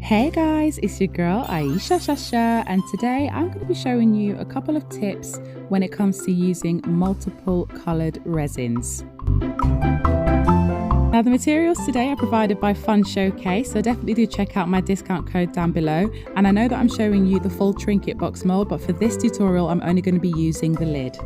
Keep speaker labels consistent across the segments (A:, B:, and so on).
A: Hey guys, it's your girl Ayesha Shasha, and today I'm going to be showing you a couple of tips when it comes to using multiple coloured resins. Now the materials today are provided by FUNSHOWCASE, so definitely do check out my discount code down below. And I know that I'm showing you the full trinket box mold, but for this tutorial I'm only going to be using the lid.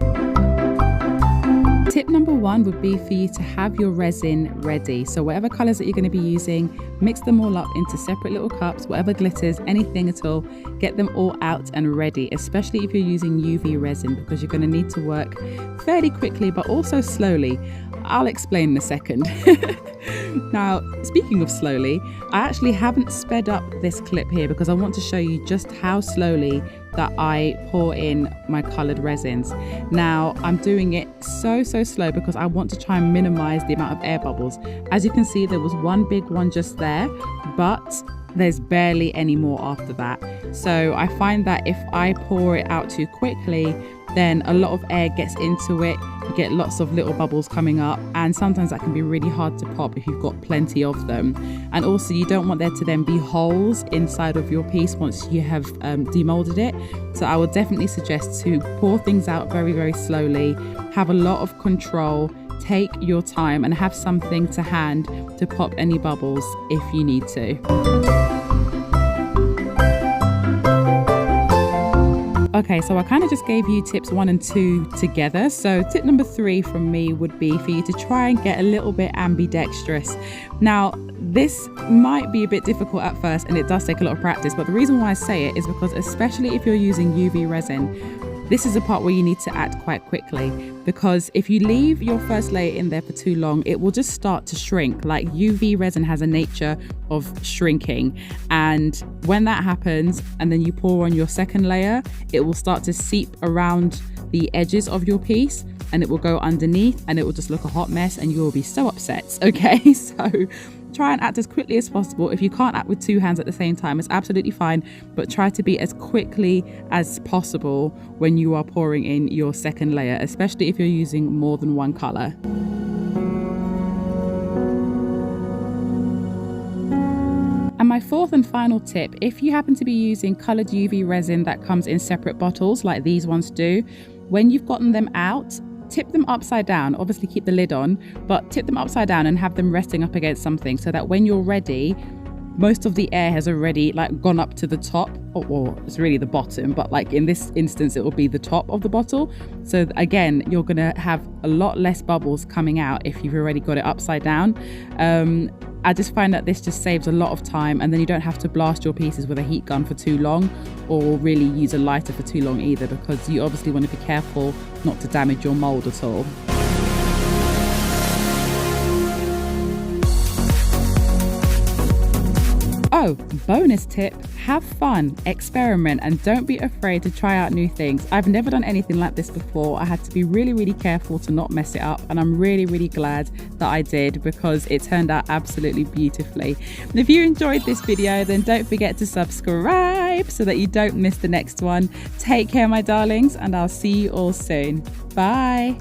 A: Tip number one would be for you to have your resin ready. So whatever colours that you're going to be using, mix them all up into separate little cups, whatever glitters, anything at all, get them all out and ready, especially if you're using UV resin, because you're going to need to work fairly quickly but also slowly. I'll explain in a second. Now, speaking of slowly, I actually haven't sped up this clip here because I want to show you just how slowly that I pour in my coloured resins. Now, I'm doing it so slow because I want to try and minimize the amount of air bubbles. As you can see, there was one big one just there, but there's barely any more after that. So I find that if I pour it out too quickly, then a lot of air gets into it, you get lots of little bubbles coming up, and sometimes that can be really hard to pop if you've got plenty of them. And also you don't want there to then be holes inside of your piece once you have demolded it. So I would definitely suggest to pour things out very slowly, have a lot of control, take your time, and have something to hand to pop any bubbles if you need to. Okay, so I kind of just gave you tips 1 and 2 together. So tip number 3 from me would be for you to try and get a little bit ambidextrous. Now, this might be a bit difficult at first and it does take a lot of practice, but the reason why I say it is because especially if you're using UV resin, this is the part where you need to act quite quickly, because if you leave your first layer in there for too long, it will just start to shrink. Like UV resin has a nature of shrinking, and when that happens and then you pour on your second layer, it will start to seep around the edges of your piece and it will go underneath and it will just look a hot mess and you will be so upset. Okay, so try and act as quickly as possible. If you can't act with 2 hands at the same time, it's absolutely fine, but try to be as quickly as possible when you are pouring in your second layer, especially if you're using more than one color. And my 4th and final tip, if you happen to be using colored UV resin that comes in separate bottles like these ones do, when you've gotten them out, tip them upside down. Obviously keep the lid on, but tip them upside down and have them resting up against something so that when you're ready, most of the air has already gone up to the top, or it's really the bottom, but like in this instance it will be the top of the bottle. So again, you're gonna have a lot less bubbles coming out if you've already got it upside down. I just find that this just saves a lot of time, and then you don't have to blast your pieces with a heat gun for too long or really use a lighter for too long either, because you obviously want to be careful not to damage your mold at all. Oh, bonus tip, have fun, experiment, and don't be afraid to try out new things. I've never done anything like this before. I had to be really careful to not mess it up, and I'm really glad that I did, because it turned out absolutely beautifully. And if you enjoyed this video, then don't forget to subscribe so that you don't miss the next one. Take care, my darlings, and I'll see you all soon. Bye.